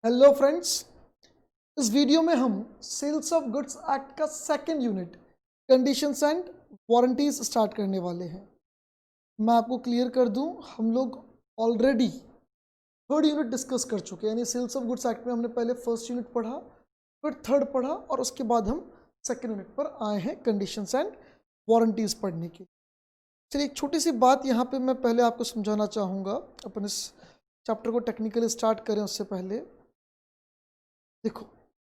Hello friends, इस video में हम सेल्स ऑफ गुड्स एक्ट का second unit conditions and warranties start करने वाले हैं। मैं आपको क्लियर कर दूं, हम लोग ऑलरेडी थर्ड यूनिट डिस्कस कर चुके हैं। यानी सेल्स ऑफ गुड्स एक्ट में हमने पहले फर्स्ट यूनिट पढ़ा, फिर थर्ड पढ़ा और उसके बाद हम सेकंड यूनिट पर आए हैं कंडीशंस एंड वारंटीज पढ़ने के लिए। चलिए, एक छोटी सी बात यहाँ पे मैं पहले आपको समझाना चाहूँगा। अपन इस चैप्टर को टेक्निकली स्टार्ट करें उससे पहले देखो,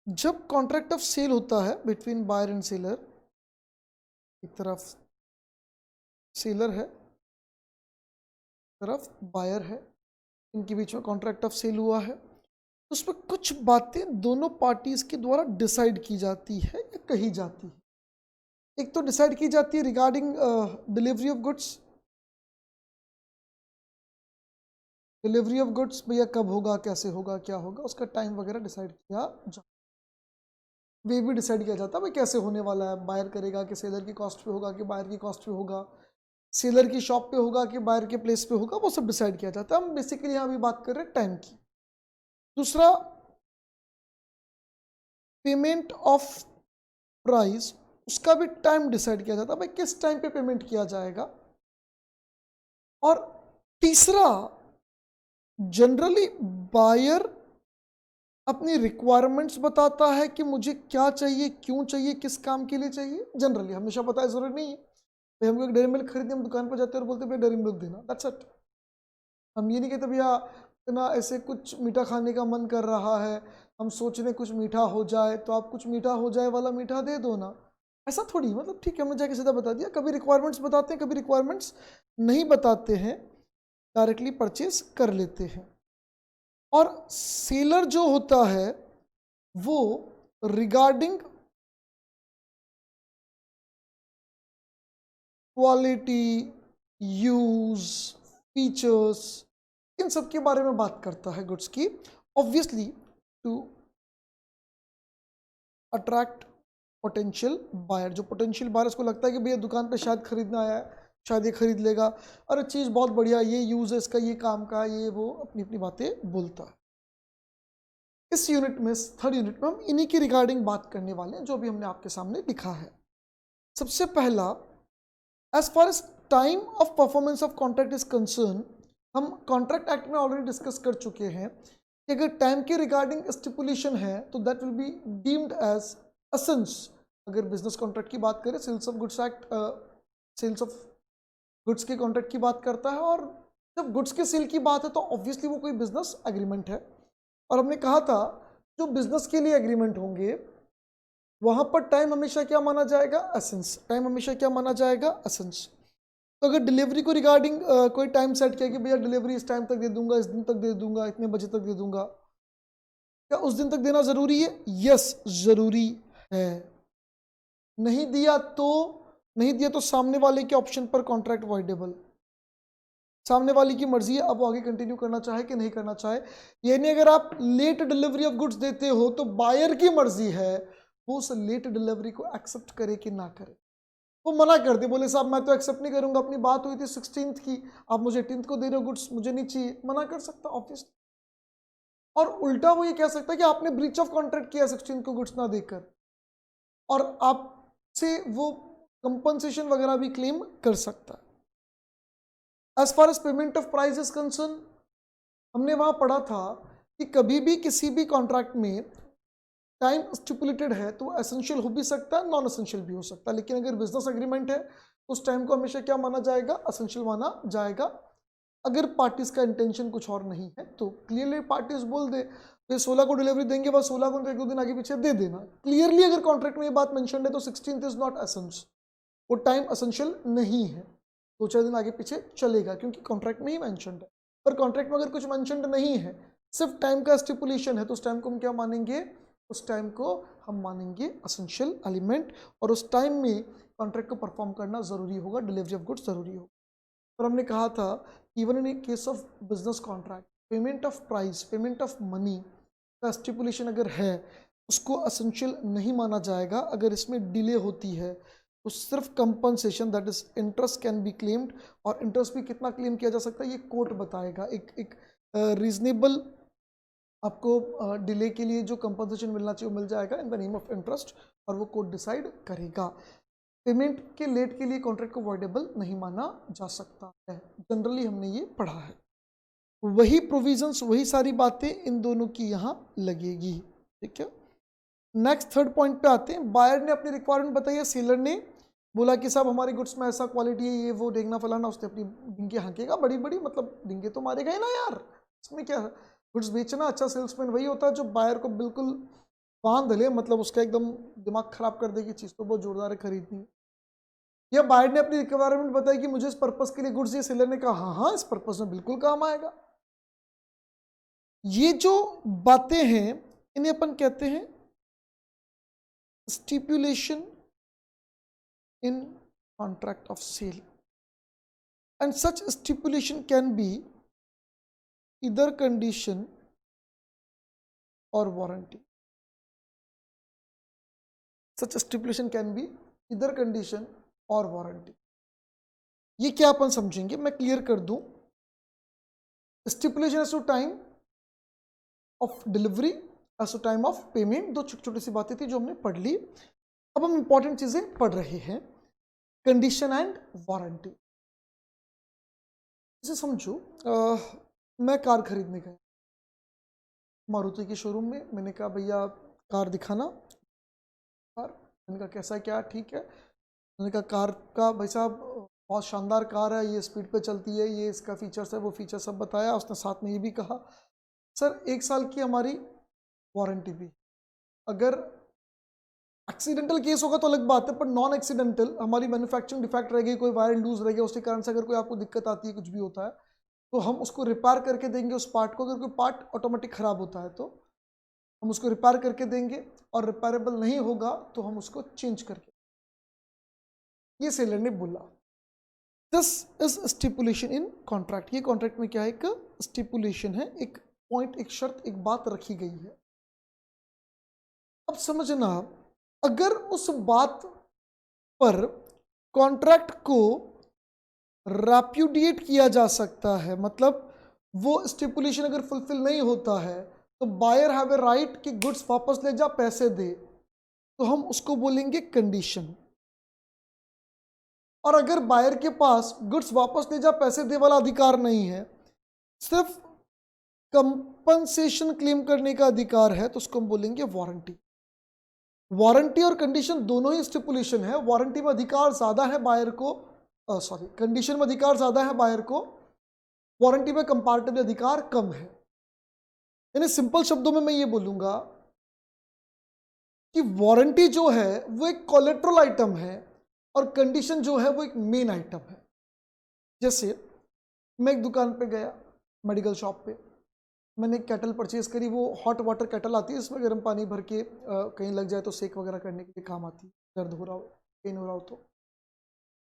जब कॉन्ट्रैक्ट ऑफ सेल होता है बिटवीन बायर एंड सेलर, एक तरफ सेलर है, एक तरफ बायर है, इनके बीच में कॉन्ट्रैक्ट ऑफ सेल हुआ है, तो उसमें कुछ बातें दोनों पार्टीज के द्वारा डिसाइड की जाती है या कही जाती है। एक तो डिसाइड की जाती है regarding delivery of goods. Delivery of goods भैया कब होगा, कैसे होगा, क्या होगा, उसका टाइम वगैरह डिसाइड किया जाता है। वे भी डिसाइड किया जाता है भाई कैसे होने वाला है, बायर करेगा कि सेलर की कॉस्ट पे होगा कि बायर की कॉस्ट पे होगा, सेलर की शॉप पे होगा कि बायर के प्लेस पे होगा, वो सब डिसाइड किया जाता है। हम बेसिकली यहाँ अभी बात कर रहे हैं टाइम की। दूसरा, पेमेंट ऑफ प्राइस, उसका भी टाइम डिसाइड किया जाता है भाई किस टाइम पे पेमेंट किया जाएगा। और तीसरा, जनरली बायर अपनी रिक्वायरमेंट्स बताता है कि मुझे क्या चाहिए, क्यों चाहिए, किस काम के लिए चाहिए। जनरली हमेशा पता है, जरूरी नहीं है भाई हमको एक डेयरी मिल्क खरीदने हम दुकान पर जाते हैं और बोलते हैं भैया डेयरी मिल्क देना, दैट्स इट। हम ये नहीं कहते भैया ना ऐसे कुछ मीठा खाने का मन कर रहा है, हम सोच रहे कुछ मीठा हो जाए तो आप कुछ मीठा हो जाए वाला मीठा दे दो ना। ऐसा थोड़ी, मतलब ठीक है हमने जाके सीधा बता दिया। कभी रिक्वायरमेंट्स बताते हैं, कभी रिक्वायरमेंट्स नहीं बताते हैं, डायरेक्टली परचेज कर लेते हैं। और सेलर जो होता है वो रिगार्डिंग क्वालिटी, यूज, फीचर्स, इन सब के बारे में बात करता है गुड्स की, obviously to attract potential buyer. जो पोटेंशियल बायर उसको लगता है कि भैया दुकान पे शायद खरीदना आया है, शायद ये खरीद लेगा, अरे चीज़ बहुत बढ़िया, ये यूज है इसका, ये काम का, ये वो अपनी अपनी बातें बोलता है। इस यूनिट में, थर्ड यूनिट में, हम इन्हीं की रिगार्डिंग बात करने वाले हैं जो भी हमने आपके सामने लिखा है। सबसे पहला, as far as time of performance of contract is concern, हम कॉन्ट्रैक्ट एक्ट में ऑलरेडी डिस्कस कर चुके हैं कि अगर टाइम के रिगार्डिंग स्टिपुलेशन है तो that will be deemed as essence. अगर बिजनेस कॉन्ट्रैक्ट की बात करें, sales of goods act sales of goods के कॉन्ट्रैक्ट की बात करता है, और जब गुड्स के सेल की बात है तो ऑब्वियसली वो कोई बिजनेस एग्रीमेंट है। और हमने कहा था जो बिजनेस के लिए एग्रीमेंट होंगे वहां पर टाइम हमेशा क्या माना जाएगा, एसेंस। टाइम हमेशा क्या माना जाएगा, एसेंस। तो अगर डिलीवरी को रिगार्डिंग कोई टाइम सेट किया कि भैया डिलीवरी इस टाइम तक दे दूंगा, इस दिन तक दे दूंगा, इतने बजे तक दे दूंगा, क्या उस दिन तक देना जरूरी है? यस, जरूरी है। नहीं दिया तो, नहीं दिया तो सामने वाले के ऑप्शन पर कॉन्ट्रैक्ट वॉइडेबल। सामने वाले की मर्जी है, अब वो आगे कंटिन्यू करना चाहे कि नहीं करना चाहे। ये नहीं, अगर आप लेट डिलीवरी ऑफ गुड्स देते हो तो बायर की मर्जी है वो उस लेट डिलीवरी को एक्सेप्ट करे कि ना करे। वो मना कर दे, बोले साहब मैं तो एक्सेप्ट नहीं करूंगा, अपनी बात हुई थी 16th की, आप मुझे 18th को दे रहे हो गुड्स, मुझे नहीं चाहिए, मना कर सकता ऑब्वियसली। और उल्टा वो ये कह सकता है कि आपने ब्रीच ऑफ कॉन्ट्रैक्ट किया 16th को गुड्स ना देकर, और आपसे वो कंपनसेशन वगैरह भी क्लेम कर सकता है। As far as payment of price is concern, हमने वहां पढ़ा था कि कभी भी किसी भी कॉन्ट्रैक्ट में टाइम स्टिपुलेटेड है तो एसेंशियल हो भी सकता है, नॉन एसेंशियल भी हो सकता है, लेकिन अगर बिजनेस एग्रीमेंट है उस टाइम को हमेशा क्या माना जाएगा, एसेंशियल माना जाएगा। अगर पार्टीज का इंटेंशन कुछ और नहीं है तो क्लियरली पार्टीज बोल दे ये 16 को डिलीवरी देंगे, बस 16 को एक दो दिन आगे पीछे दे देना। क्लियरली अगर कॉन्ट्रैक्ट में ये बात मेंशन है तो 16th इज नॉट एसेंस, वो टाइम एसेंशियल नहीं है, 2-4 दिन आगे पीछे चलेगा क्योंकि कॉन्ट्रैक्ट में ही मेंशन है। पर कॉन्ट्रैक्ट में अगर कुछ मेंशन नहीं है, सिर्फ टाइम का स्टिपुलेशन है, तो उस टाइम को हम क्या मानेंगे, उस टाइम को हम मानेंगे एसेंशियल एलिमेंट, और उस टाइम में कॉन्ट्रैक्ट को परफॉर्म करना जरूरी होगा, डिलीवरी ऑफ गुड्स जरूरी होगा। और हमने कहा था even in A case of business contract, payment of price, payment of money का स्टिपुलेशन अगर है उसको एसेंशियल नहीं माना जाएगा। अगर इसमें डिले होती है तो सिर्फ compensation, that is interest, can be claimed. और इंटरेस्ट भी कितना क्लेम किया जा सकता है ये कोर्ट बताएगा, एक रीजनेबल आपको डिले के लिए जो कंपनसेशन मिलना चाहिए वो मिल जाएगा in the name of interest, और वो कोर्ट डिसाइड करेगा। पेमेंट के लेट के लिए कॉन्ट्रैक्ट को वॉइडेबल नहीं माना जा सकता है। जनरली हमने ये पढ़ा है। वही प्रोविजंस, वही सारी बातें इन दोनों की यहाँ लगेगी। ठीक है, नेक्स्ट थर्ड पॉइंट पे आते हैं। बायर ने अपनी रिक्वायरमेंट बताई है, सेलर ने बोला कि साहब हमारे गुड्स में ऐसा क्वालिटी है, ये वो देखना फलाना। उसने अपनी डिंगे हाँकेगा बड़ी बड़ी, मतलब डिंगे तो मारेगा ही ना यार, इसमें क्या है। गुड्स बेचना, अच्छा सेल्समैन वही होता है जो बायर को बिल्कुल बांध ले, मतलब उसका एकदम दिमाग खराब कर देगी, चीज़ तो बहुत जोरदार है खरीदनी। या बायर ने अपनी रिक्वायरमेंट बताई कि मुझे इस पर्पस के लिए गुड्स, ये सेलर ने कहा हाँ हाँ इस पर्पस में बिल्कुल काम आएगा। ये जो बातें हैं इन्हें अपन कहते हैं stipulation in contract of sale, and such stipulation can be either condition or warranty. Such stipulation can be either condition or warranty. ये क्या अपन समझेंगे, मैं क्लियर कर दूं। Stipulation as to time of delivery, as to time of payment, दो छोटी छोटी सी बातें थी जो हमने पढ़ ली। अब हम इंपॉर्टेंट चीजें पढ़ रहे हैं, कंडीशन एंड वारंटी। इसे समझो, मैं कार खरीदने गया मारुति के शोरूम में। मैंने कहा भैया कार दिखाना। कार, मैंने कहा कैसा क्या, ठीक है। मैंने कहा कार का भाई साहब बहुत शानदार कार है, ये स्पीड पे चलती है, ये इसका फीचर्स है, वो फीचर सब बताया। उसने साथ में ये भी कहा सर 1 साल की हमारी वारंटी भी, अगर एक्सीडेंटल केस होगा तो अलग बात है, पर नॉन एक्सीडेंटल हमारी मैन्युफैक्चरिंग डिफेक्ट रह गई, कोई वायर लूज रह गया, उसके कारण से अगर कोई आपको दिक्कत आती है, कुछ भी होता है, तो हम उसको रिपेयर करके देंगे उस पार्ट को। अगर कोई पार्ट ऑटोमेटिक ख़राब होता है तो हम उसको रिपेयर करके देंगे, और रिपेयरेबल नहीं होगा तो हम उसको चेंज करके, ये सेलर ने बोला। This is stipulation in contract. ये कॉन्ट्रैक्ट में क्या है, एक स्टिपुलेशन है, एक पॉइंट, एक शर्त, एक बात रखी गई है। अब समझना, अगर उस बात पर कॉन्ट्रैक्ट को रेप्यूडिएट किया जा सकता है, मतलब वो स्टिपुलेशन अगर फुलफिल नहीं होता है तो बायर हैव ए राइट कि गुड्स वापस ले जा, पैसे दे, तो हम उसको बोलेंगे कंडीशन। और अगर बायर के पास गुड्स वापस ले जा, पैसे दे वाला अधिकार नहीं है, सिर्फ कंपनसेशन क्लेम करने का अधिकार है, तो उसको हम बोलेंगे वारंटी। वारंटी और कंडीशन दोनों ही स्टिपुलेशन है। वारंटी में अधिकार ज्यादा है बायर को, कंडीशन में अधिकार ज्यादा है बायर को, वारंटी में कंपैरेटिवली अधिकार कम है। यानी सिंपल शब्दों में मैं ये बोलूंगा कि वारंटी जो है वो एक कोलेट्रल आइटम है, और कंडीशन जो है वो एक मेन आइटम है। जैसे मैं एक दुकान पे गया, मेडिकल शॉप पे, मैंने एक केटल परचेज करी। वो हॉट वाटर केटल आती है, इसमें गर्म पानी भर के कहीं लग जाए तो सेक वगैरह करने के लिए काम आती है, दर्द हो रहा हो, पेन हो रहा हो तो।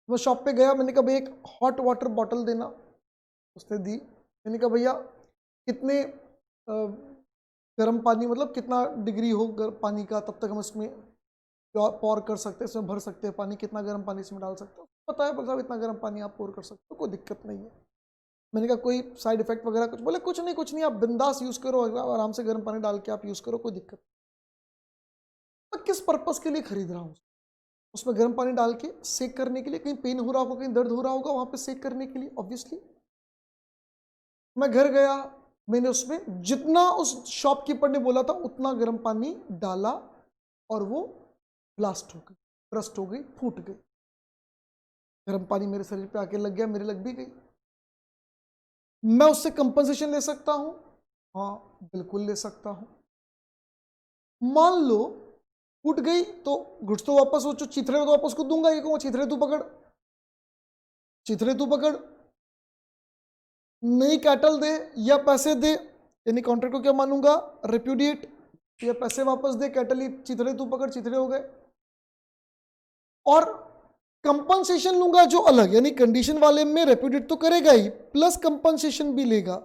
मैं शॉप पे गया, मैंने कहा भाई एक हॉट वाटर बॉटल देना, उसने दी। मैंने कहा भैया कितने गर्म पानी, मतलब कितना डिग्री हो पानी का, तब तक हम इसमें पौर कर सकते हैं, इसमें भर सकते हैं पानी, कितना गर्म पानी इसमें डाल सकते हो। पता है साहब इतना गर्म पानी आप पौर कर सकते हो, कोई दिक्कत नहीं है। मैंने कहा कोई साइड इफेक्ट वगैरह कुछ? बोले कुछ नहीं, आप बिंदास यूज़ करो, आराम से गर्म पानी डाल के आप यूज़ करो, कोई दिक्कत नहीं। मैं किस पर्पज़ के लिए खरीद रहा हूँ? उसमें गर्म पानी डाल के सेक करने के लिए, कहीं पेन हो रहा होगा, कहीं दर्द हो रहा होगा, वहाँ पे सेक करने के लिए, ऑब्वियसली। मैं घर गया, मैंने उसमें जितना उस शॉपकीपर ने बोला था उतना गर्म पानी डाला, और वो ब्लास्ट हो गई, ब्रस्ट हो गई, फूट गई। गर्म पानी मेरे शरीर पे आके लग गया, मेरे लग भी गई। मैं उससे कंपनसेशन ले सकता हूं? हाँ बिल्कुल ले सकता हूं। मान लो फूट गई तो गुड्स तो वापस, वो चिथड़े तो वापस को दूंगा, ये कहूंगा चिथड़े तू पकड़, चिथड़े तू पकड़, नई कैटल दे या पैसे दे। यानी कॉन्ट्रैक्ट को क्या मानूंगा, रेप्यूडिएट, या पैसे वापस दे, कैटल चिथड़े तू पकड़, चिथड़े हो गए। और कंपनसेशन लूंगा जो अलग, यानी कंडीशन वाले में रेप्यूडिएट तो करेगा ही, प्लस कंपनसेशन भी लेगा।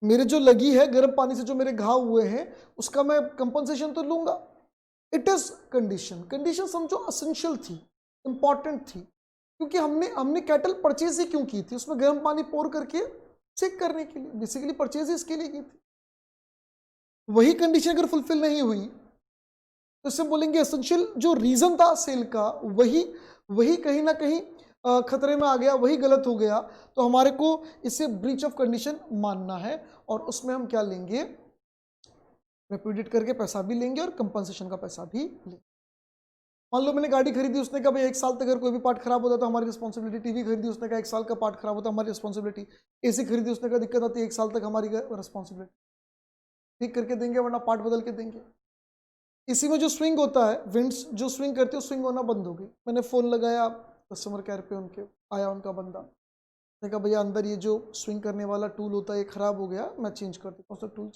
मेरे जो लगी है गर्म पानी से जो मेरे घाव हुए हैं, उसका मैं कंपनसेशन तो लूंगा। It is condition. कंडीशन समझो असेंशियल थी, इंपॉर्टेंट थी, क्योंकि हमने कैटल परचेज ही क्यों की थी? उसमें गर्म पानी पोर करके चेक करने के लिए, बेसिकली परचेज इसके लिए की थी। वही कंडीशन अगर फुलफिल नहीं हुई तो इससे बोलेंगे एसेंशियल जो रीजन था सेल का वही वही कहीं ना कहीं खतरे में आ गया, वही गलत हो गया, तो हमारे को इसे ब्रीच ऑफ कंडीशन मानना है और उसमें हम क्या लेंगे, रेप्यूडिएट करके पैसा भी लेंगे और कंपनसेशन का पैसा भी लेंगे। मान लो मैंने गाड़ी खरीदी, उसने कहा भाई 1 साल तक अगर कोई भी पार्ट खराब होता तो हमारी रिस्पॉन्सिबिलिटी, टीवी खरीदी उसने कहा 1 साल का पार्ट खराब होता हमारी रिस्पॉन्सिबिलिटी, एसी खरीदी उसने कहा दिक्कत आती है 1 साल तक हमारी रिस्पॉन्सिबिलिटी, ठीक करके देंगे वरना पार्ट बदल के देंगे। इसी में जो स्विंग होता है, विंड्स जो स्विंग करती है स्विंग होना बंद हो गई, मैंने फ़ोन लगाया कस्टमर केयर पे, उनके आया उनका बंदा, मैंने कहा भैया अंदर ये जो स्विंग करने वाला टूल होता है ये ख़राब हो गया, मैं चेंज कर देता हूँ उसका tool.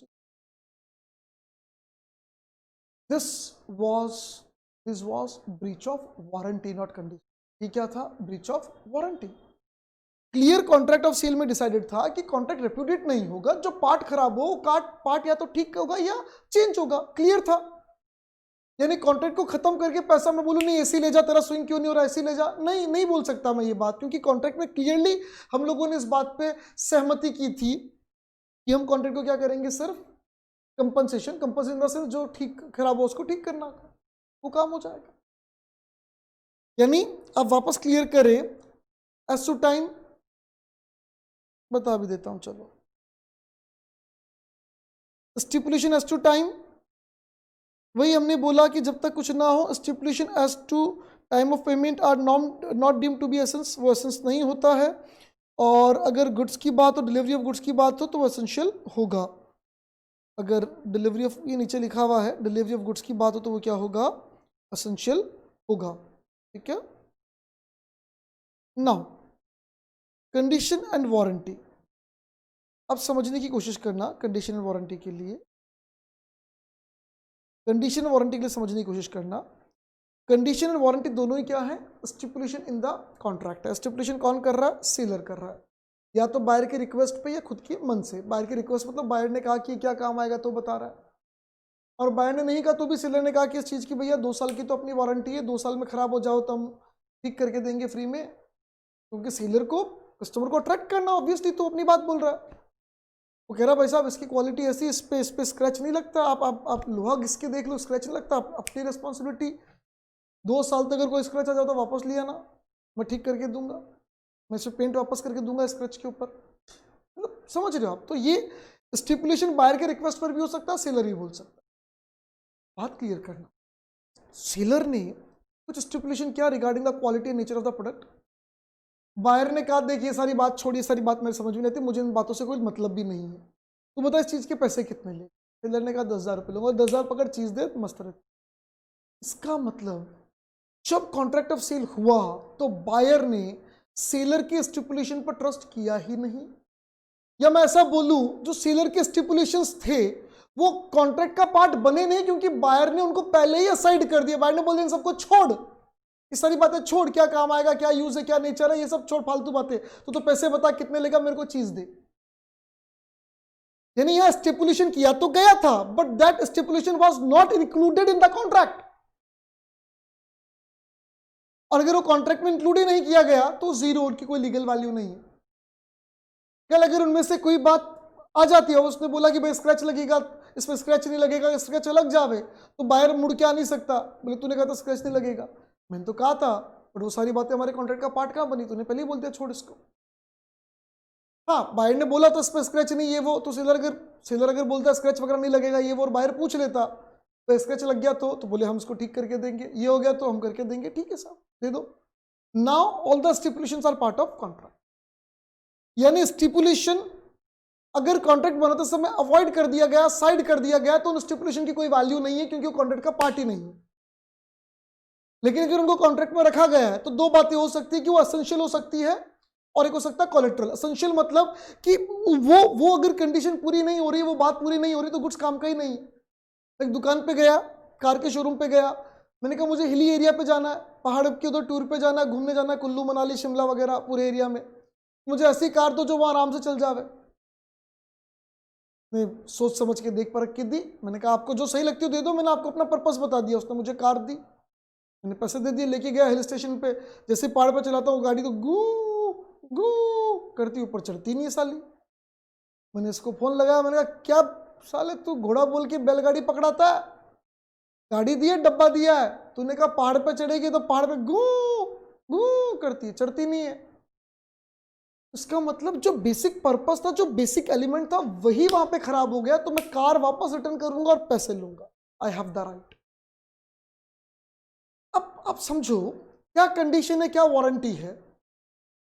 This was breach of warranty not condition. ये क्या था? Breach of warranty. Clear contract of sale में डिसाइडेड था कि कॉन्ट्रैक्ट रेप्यूटेड नहीं होगा, जो पार्ट खराब हो पार्ट या तो ठीक होगा या चेंज होगा, क्लियर था। यानी कॉन्ट्रैक्ट को खत्म करके पैसा मैं बोलूं नहीं एसी ले जा, तेरा स्विंग क्यों नहीं हो रहा, एसी ले जा, नहीं बोल सकता मैं ये बात, क्योंकि कॉन्ट्रैक्ट में क्लियरली हम लोगों ने इस बात पे सहमति की थी कि हम कॉन्ट्रैक्ट को क्या करेंगे, सिर्फ कंपनसेशन जो ठीक खराब हो उसको ठीक करना, वो काम हो जाएगा। यानी अब वापस क्लियर करें, एज टू टाइम बता भी देता हूं, चलो स्टिपुलेशन एज टू टाइम, वही हमने बोला कि जब तक कुछ ना हो stipulation as to time of payment are not deemed to be essence, वो एसेंस नहीं होता है। और अगर गुड्स की बात हो, डिलीवरी ऑफ गुड्स की बात हो तो वो एसेंशियल होगा। अगर डिलीवरी ऑफ, ये नीचे लिखा हुआ है, डिलीवरी ऑफ गुड्स की बात हो तो वो क्या होगा, एसेंशियल होगा। ठीक है, नाउ कंडीशन एंड वारंटी, अब समझने की कोशिश करना कंडीशन एंड वारंटी के लिए, कंडीशन एंड वारंटी के लिए समझने की कोशिश करना। कंडीशन एंड वारंटी दोनों ही क्या है, स्टिपुलेशन इन द कॉन्ट्रैक्ट है। स्टिपुलेशन कौन कर रहा है, सेलर कर रहा है, या तो बायर के रिक्वेस्ट पे या खुद के मन से। बायर की रिक्वेस्ट मतलब बायर ने कहा कि क्या काम आएगा तो बता रहा है, और बायर ने नहीं कहा तो भी सेलर ने कहा कि इस चीज़ की भैया 2 साल की तो अपनी वारंटी है, 2 साल में खराब हो जाओ तो हम ठीक करके देंगे फ्री में, क्योंकि सेलर को कस्टमर को अट्रैक्ट करना ऑब्वियसली, तो अपनी बात बोल रहा है। वो कह रहा भाई साहब इसकी क्वालिटी ऐसी, इस पे स्क्रैच नहीं लगता, आप लोहा घिस के देख लो स्क्रैच नहीं लगता, अपनी रिस्पॉन्सिबिलिटी, 2 साल तक अगर कोई स्क्रैच आ जाए तो वापस लिया ना, मैं ठीक करके दूंगा, मैं इसे पेंट वापस करके दूंगा स्क्रैच के ऊपर, मतलब समझ रहे हो आप। तो ये स्टिपुलेशन बायर के रिक्वेस्ट पर भी हो सकता है, सेलर भी बोल सकता है। बात क्लियर करना, सेलर ने कुछ स्टिपुलेशन किया regarding the quality and nature of the product, buyer ने कहा देखिए सारी बात छोड़िए, सारी बात मेरे समझ में नहीं आती, मुझे इन बातों से कोई मतलब भी नहीं है, तो बता इस चीज़ के पैसे कितने ले। सेलर ने कहा 10,000 रुपये लूंगा, 10,000 पकड़ चीज़ दे मस्त रहती। इसका मतलब जब कॉन्ट्रैक्ट ऑफ सेल हुआ तो बायर ने सेलर के स्टिपुलेशन पर ट्रस्ट किया ही नहीं, या मैं ऐसा बोलूं जो सेलर के स्टिपुलेशंस थे वो कॉन्ट्रैक्ट का पार्ट बने नहीं, क्योंकि बायर ने उनको पहले ही असाइड कर दिया। बायर ने बोल दिया इन सबको छोड़, ये सारी बातें छोड़, क्या काम आएगा, क्या यूज है, क्या नेचर है, ये सब छोड़, फालतू बातें, तो पैसे बता कितने लेगा, मेरे को चीज दे। यानी यहां स्टिपुलेशन किया तो गया था, but that stipulation was not included in the contract, और अगर वो कॉन्ट्रैक्ट में इंक्लूड ही नहीं किया गया तो जीरो, उनकी कोई लीगल वैल्यू नहीं है। कल अगर उनमें से कोई बात आ जाती है, उसने बोला कि भाई स्क्रैच लगेगा, इसमें स्क्रैच नहीं लगेगा, स्क्रैच लग जावे, तो बायर मुड़ के आ नहीं सकता, बोले तूने कहा था स्क्रैच नहीं लगेगा, मैंने तो कहा था, बट वो सारी बातें हमारे कॉन्ट्रैक्ट का पार्ट कहां बनी, तूने पहले ही बोल दिया छोड़ इसको। हाँ, बायर ने बोला तो इस पर स्क्रैच नहीं ये वो, तो सेलर अगर बोलता स्क्रैच वगैरह नहीं लगेगा ये वो, और बायर पूछ लेता तो स्क्रैच लग गया तो बोले हम इसको ठीक करके देंगे, ये हो गया तो हम करके देंगे, ठीक है साहब दे दो। Now all the stipulations are part of contract, यानी स्टिपुलेशन अगर कॉन्ट्रैक्ट बनाते समय अवॉइड कर दिया गया, साइड कर दिया गया, तो उन स्टिपुलेशन की कोई वैल्यू नहीं है, क्योंकि वो कॉन्ट्रैक्ट का पार्ट ही नहीं है। लेकिन अगर उनको कॉन्ट्रैक्ट में रखा गया है तो दो बातें हो सकती है कि वो एसेंशियल हो सकती है और एक हो सकता है कोलेट्रल। एसेंशियल मतलब कि वो अगर कंडीशन पूरी नहीं हो रही, वो बात पूरी नहीं हो रही, तो गुड्स काम का ही नहीं। एक दुकान पे गया, कार के शोरूम पे गया, मैंने कहा मुझे हिली एरिया पे जाना है, पहाड़ के उधर टूर पे जाना है, घूमने जाना है, कुल्लू मनाली शिमला वगैरह पूरे एरिया में, मुझे ऐसी कार दो जो वहाँ आराम से चल जावे। मैं सोच समझ के देख परख के दी, मैंने कहा आपको जो सही लगती हो दे दो, मैंने आपको अपना पर्पस बता दिया, उसने मुझे कार दी, मैंने पैसे दे दिए, लेके गया हिल स्टेशन पे, जैसे पहाड़ पर चलाता हूँ गाड़ी तो गू गू करती, ऊपर चढ़ती नहीं है साली। मैंने इसको फोन लगाया, मैंने कहा क्या साले तू घोड़ा बोल के बैलगाड़ी पकड़ाता है, गाड़ी दी है, डब्बा दिया है, तूने कहा पहाड़ पे चढ़ेगी तो पहाड़ पे गू गू करती है, चढ़ती नहीं है। इसका मतलब जो बेसिक पर्पस था, जो बेसिक एलिमेंट था, वही वहां पे खराब हो गया, तो मैं कार वापस रिटर्न करूंगा और पैसे लूंगा। I have the right. अब आप समझो क्या कंडीशन है, क्या वारंटी है।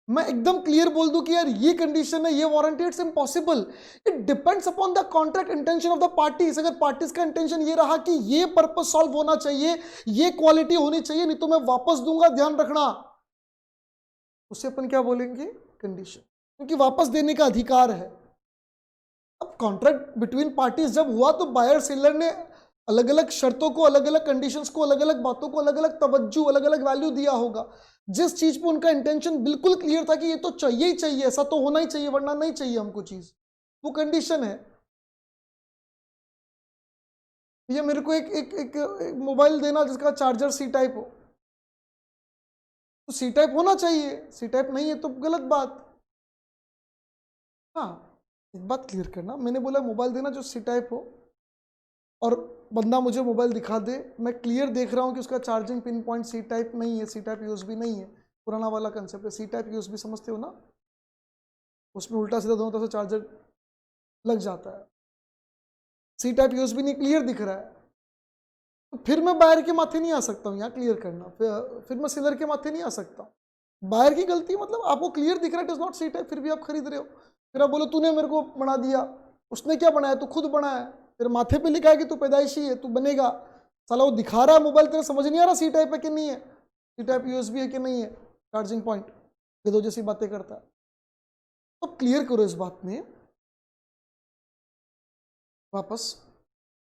मैं एकदम क्लियर बोल दूं कि यार ये कंडीशन है, ये warranty, it's impossible. It depends upon the contract intention of the parties. अगर पार्टीज का इंटेंशन ये रहा कि ये पर्पस सॉल्व होना चाहिए, ये क्वालिटी होनी चाहिए, नहीं तो मैं वापस दूंगा, ध्यान रखना, उसे अपन क्या बोलेंगे, कंडीशन, क्योंकि वापस देने का अधिकार है। अब कॉन्ट्रैक्ट बिटवीन पार्टीज जब हुआ तो बायर सेलर ने अलग अलग शर्तों को, अलग अलग कंडीशंस को, अलग अलग बातों को अलग अलग तवज्जो, अलग अलग वैल्यू दिया होगा। जिस चीज पे उनका इंटेंशन बिल्कुल क्लियर था कि ये तो चाहिए ही चाहिए, ऐसा तो होना ही चाहिए, वरना नहीं चाहिए हमको चीज, वो कंडीशन है। ये मेरे को एक मोबाइल देना जिसका चार्जर सी टाइप हो, तो सी टाइप होना चाहिए, सी टाइप नहीं है तो गलत बात। हाँ, एक बात क्लियर करना, मैंने बोला मोबाइल देना जो सी टाइप हो, और बंदा मुझे मोबाइल दिखा दे, मैं क्लियर देख रहा हूँ कि उसका charging pin point C type नहीं है, सी टाइप यूएसबी नहीं है, पुराना वाला कंसेप्ट है। सी टाइप यूएसबी समझते हो ना, उसमें उल्टा सीधा दोनों तरफ से चार्जर लग जाता है। सी टाइप यूएसबी नहीं, क्लियर दिख रहा है, तो फिर मैं बायर के माथे नहीं आ सकता हूँ, यहाँ क्लियर करना, फिर मैं सेलर के माथे नहीं आ सकता। बायर की गलती, मतलब आपको क्लियर दिख रहा है it is not C type, फिर भी आप खरीद रहे हो। फिर आप बोलो तूने मेरे को बना दिया, उसने क्या बनाया, तू खुद बनाया है, तेरे माथे पे लिखा है कि तू पैदाइशी है, तू बनेगा। साला वो दिखा रहा है मोबाइल, तेरे समझ नहीं आ रहा सी टाइप है कि नहीं है, सी टाइप यूएसबी है कि नहीं है, चार्जिंग पॉइंट, ये दो जैसी बातें करता है। तो क्लियर करो इस बात में। वापस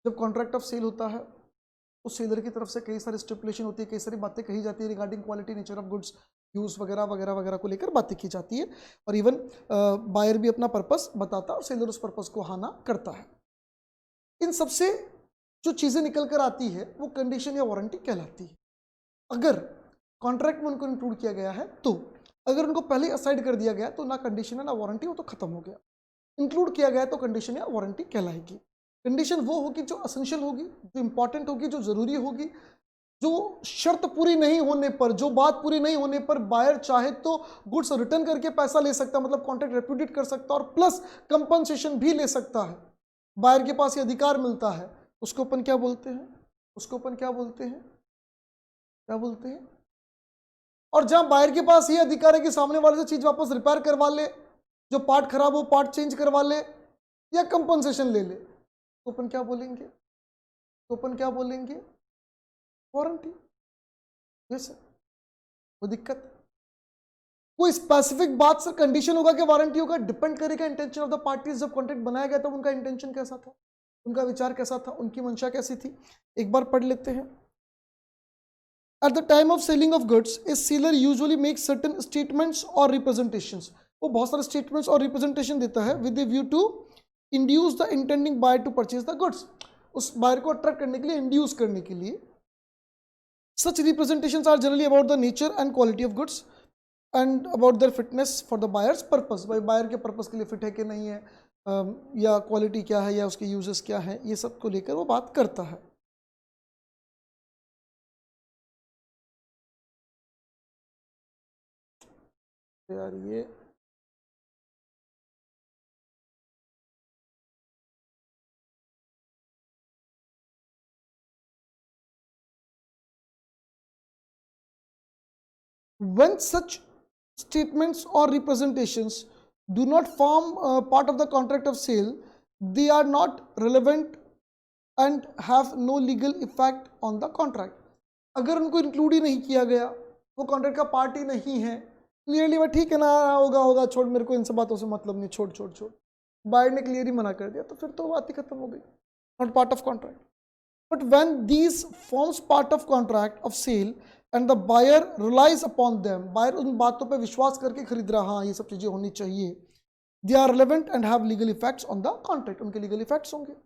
जब कॉन्ट्रैक्ट ऑफ सेल होता है, उस सेलर की तरफ से कई सारी स्टिपुलेशन होती है, कई सारी बातें कही जाती है regarding quality, nature of goods, use वगैरह वगैरह वगैरह को लेकर बातें की जाती है। और इवन बायर भी अपना पर्पस बताता है और सेलर उस पर्पस को हाना करता है। इन सबसे जो चीज़ें निकल कर आती है वो कंडीशन या वारंटी कहलाती है। अगर कॉन्ट्रैक्ट में उनको इंक्लूड किया गया है तो, अगर उनको पहले असाइड कर दिया गया तो ना कंडीशन है ना वारंटी, वो तो खत्म हो गया। इंक्लूड किया गया तो कंडीशन या वारंटी कहलाएगी। कंडीशन वो होगी जो असेंशियल होगी, जो इंपॉर्टेंट होगी, जो जरूरी होगी, जो शर्त पूरी नहीं होने पर, जो बात पूरी नहीं होने पर बायर चाहे तो गुड्स रिटर्न करके पैसा ले सकता है, मतलब कॉन्ट्रैक्ट रेप्यूडिएट कर सकता है और प्लस कंपनसेशन भी ले सकता है। बायर के पास ये अधिकार मिलता है, उसको अपन क्या बोलते हैं, उसको अपन क्या बोलते हैं, क्या बोलते हैं। और जहां बायर के पास ये अधिकार है कि सामने वाले से चीज वापस रिपेयर करवा ले, जो पार्ट खराब हो पार्ट चेंज करवा ले या कंपनसेशन ले ले, तो अपन क्या बोलेंगे, तो अपन क्या बोलेंगे, वारंटी। यस सर, कोई दिक्कत, कोई स्पेसिफिक बात सर कंडीशन होगा कि वारंटी होगा, डिपेंड करेगा इंटेंशन ऑफ द पार्टीज। जब कॉन्ट्रैक्ट बनाया गया तब उनका इंटेंशन कैसा था, उनका विचार कैसा था, उनकी मंशा कैसी थी। एक बार पढ़ लेते हैं। At the time of selling of goods, a seller usually makes certain statements or representations. वो बहुत सारे statements और representation देता है with a view to induce the intending buyer to purchase the goods. उस buyer को attract करने के लिए, induce करने के लिए. Such representations are generally about the nature and quality of goods and about their fitness for the buyer's purpose. भाई buyer के purpose के लिए fit है कि नहीं है, या quality क्या है, या उसके uses क्या है, ये सब को लेकर वो बात करता है. यार ये when such statements or representations do not form part of the contract of sale, they are not relevant and have no legal effect on the contract. अगर उनको इंक्लूड ही नहीं किया गया, वो कॉन्ट्रैक्ट का पार्ट ही नहीं है, क्लियरली वह ठीक है ना, होगा होगा, छोड़, मेरे को इन सब बातों से मतलब नहीं, छोड़ छोड़ छोड़, बायर ने क्लियर ही मना कर दिया, तो फिर तो बात ही खत्म हो गई, not part of contract. But when these forms part of contract of sale and the buyer relies upon them, buyer उन बातों पर विश्वास करके खरीद रहा, हाँ ये सब चीजें होनी चाहिए, they are relevant and have legal effects on the contract, उनके लीगल इफेक्ट्स होंगे.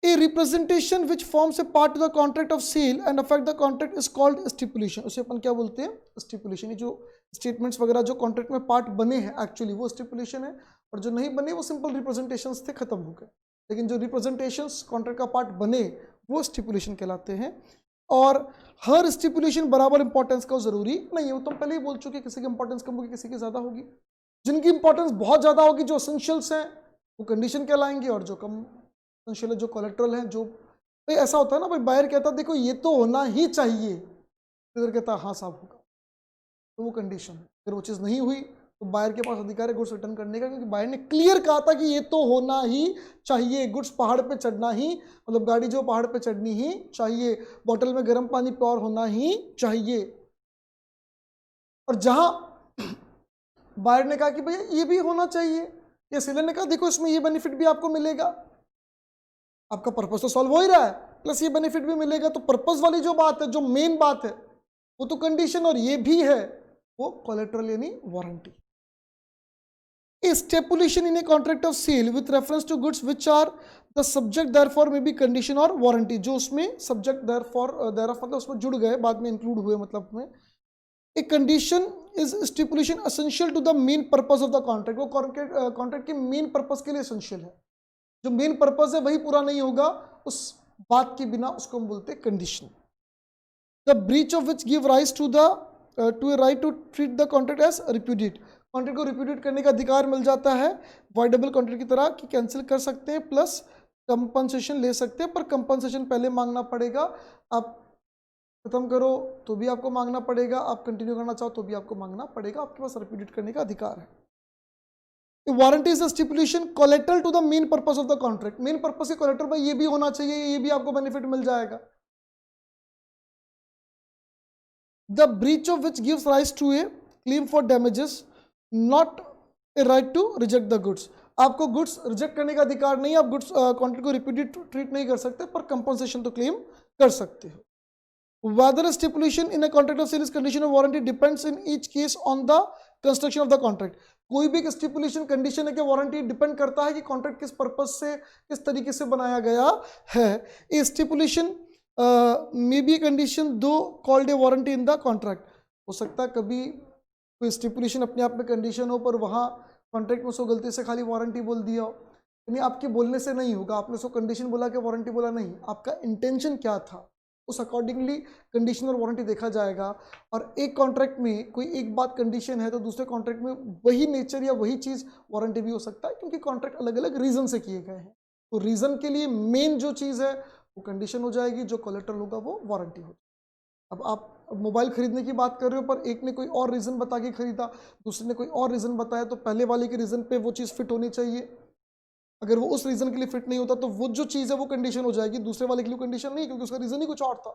A representation which forms a part of the contract of sale and affect the contract is called stipulation. उसे अपन क्या बोलते हैं, stipulation. ये जो statements वगैरह जो contract में part बने हैं actually वो stipulation है, और जो नहीं बने वो simple representations थे, खत्म हो गए. लेकिन जो रिप्रेजेंटेशंस कॉन्ट्रैक्ट का पार्ट बने वो स्टिपुलेशन कहलाते हैं। और हर स्टिपुलेशन बराबर इंपॉर्टेंस का ज़रूरी नहीं है, वो तो हम पहले ही बोल चुके, किसी की इंपॉर्टेंस कम होगी, किसी की ज़्यादा होगी। जिनकी इंपॉर्टेंस बहुत ज़्यादा होगी, जो एसेंशियल्स हैं, वो कंडीशन कहलाएंगे, और जो कम एसेंशियल है, जो कोलेट्रल हैं, जो भाई ऐसा होता है ना, भाई बायर कहता है देखो ये तो होना ही चाहिए, फिर कहता हाँ साहब होगा, तो वो कंडीशन है। फिर वो चीज़ नहीं हुई तो बायर के पास अधिकार है गुड्स रिटर्न करने का, क्योंकि बायर ने क्लियर कहा था कि ये तो होना ही चाहिए, गुड्स पहाड़ पे चढ़ना ही, मतलब गाड़ी जो पहाड़ पे चढ़नी ही चाहिए, बॉटल में गर्म पानी प्योर होना ही चाहिए। और जहां बायर ने कहा कि भैया ये भी होना चाहिए, या सेलर ने कहा देखो इसमें ये बेनिफिट भी आपको मिलेगा, आपका पर्पस तो सॉल्व हो ही रहा है, प्लस ये बेनिफिट भी मिलेगा, तो पर्पस वाली जो बात है, जो मेन बात है, वो तो कंडीशन, और ये भी है वो कोलेटरल यानी warranty. A stipulation in a contract of sale with reference to goods which are the subject therefore may be condition or warranty, जो उसमें subject therefore मतलब उसमें जुड़ गए, बाद में इंक्लूड हुए, मतलब में a condition is stipulation essential to the main purpose of the contract, वो कॉन्ट्रैक्ट के मेन पर्पस के लिए एसेंशियल है, जो मेन पर्पस है वही पूरा नहीं होगा उस बात के बिना, उसको हम बोलते हैं condition. The breach of which give rise to the to a right to treat the contract as repudiate, contract को रिप्यूडिएट करने का अधिकार मिल जाता है वॉइडेबल कॉन्ट्रैक्ट की तरह, कि कैंसिल कर सकते हैं, प्लस कंपनसेशन ले सकते हैं, पर कंपनसेशन पहले मांगना पड़ेगा। आप खत्म करो तो भी आपको मांगना पड़ेगा, आप कंटिन्यू करना चाहो तो भी आपको मांगना पड़ेगा, आपके पास रिप्यूडिएट करने का अधिकार है। Warranty is a stipulation collateral to the main purpose of the contract, main purpose के कोलेटरल भाई ये भी होना चाहिए, ये भी आपको बेनिफिट मिल जाएगा। The breach of which gives rise to a claim for damages, not a right to reject the goods, आपको गुड्स रिजेक्ट करने का अधिकार नहीं, आप गुड्स कॉन्ट्रैक्ट को रिपीटेड ट्रीट नहीं कर सकते, पर कंपनसेशन तो क्लेम कर सकते हो। Whether stipulation in a contract of sale is condition of warranty depends in each case on the construction of the contract, कोई भी स्टिपुलेशन कंडीशन है कि वारंटी डिपेंड करता है कि कॉन्ट्रैक्ट किस पर्पज से, किस तरीके से बनाया गया है। ए स्टिपुलेशन मे बी कंडीशन दो called a warranty in the contract, हो सकता है कभी कोई स्टिपुलेशन अपने आप में कंडीशन हो, पर वहाँ कॉन्ट्रैक्ट में उसको गलती से खाली वारंटी बोल दिया हो, यानी आपके बोलने से नहीं होगा, आपने उसको कंडीशन बोला कि वारंटी बोला नहीं, आपका इंटेंशन क्या था, उस अकॉर्डिंगली कंडीशन और वारंटी देखा जाएगा। और एक कॉन्ट्रैक्ट में कोई एक बात कंडीशन है तो दूसरे कॉन्ट्रैक्ट में वही नेचर या वही चीज़ वारंटी भी हो सकता है, क्योंकि कॉन्ट्रैक्ट अलग अलग रीज़न से किए गए हैं, तो रीज़न के लिए मेन जो चीज़ है वो कंडीशन हो जाएगी, जो कोलेटरल होगा वो वारंटी होगी। अब आप मोबाइल खरीदने की बात कर रहे हो, पर एक ने कोई और रीज़न बता के खरीदा, दूसरे ने कोई और रीज़न बताया, तो पहले वाले के रीज़न पे वो चीज़ फिट होनी चाहिए, अगर वो उस रीज़न के लिए फिट नहीं होता तो वो जो चीज़ है वो कंडीशन हो जाएगी, दूसरे वाले के लिए कंडीशन नहीं, क्योंकि उसका रीज़न ही कुछ और था,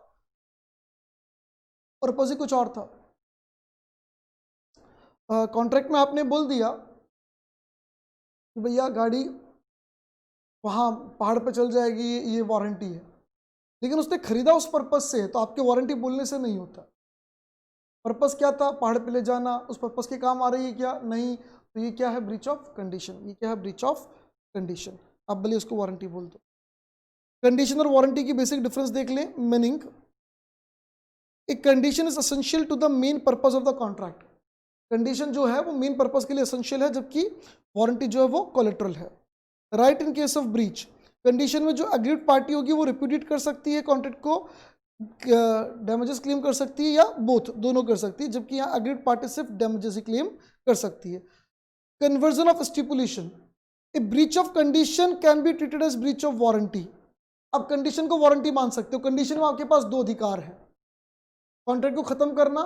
पर्पज ही कुछ और था। कॉन्ट्रैक्ट में आपने बोल दिया कि भैया गाड़ी वहाँ पहाड़ पे चल जाएगी, ये वारंटी है, लेकिन उसने खरीदा उस पर्पज से, तो आपके वारंटी बोलने से नहीं होता। पर्पस क्या था, पहाड़ पे ले जाना, उस पर्पस के काम आ रही है क्या, नहीं, तो ये क्या है, ब्रीच ऑफ कंडीशन, ये क्या है, ब्रीच ऑफ कंडीशन, आप भले उसको वारंटी बोल दो। कंडीशन और वारंटी की बेसिक डिफरेंस देख लें। मीनिंग, एक condition is essential to the main purpose of the contract, condition जो है वो मेन पर्पस के लिए एसेंशियल है, जबकि वारंटी जो है वो कोलेटरल है। Right in case of breach, condition में जो अग्रीड पार्टी होगी वो रिप्यूडिएट कर सकती है कॉन्ट्रैक्ट को, डैमेजेस क्लेम कर सकती है, या बोथ, दोनों कर सकती है, जबकि यहाँ अग्रीड पार्टी सिर्फ डैमेजेस ही क्लेम कर सकती है। Conversion of stipulation, a breach of condition can be treated as breach of warranty, आप कंडीशन को वारंटी मान सकते हो, कंडीशन में आपके पास दो अधिकार है, कॉन्ट्रैक्ट को खत्म करना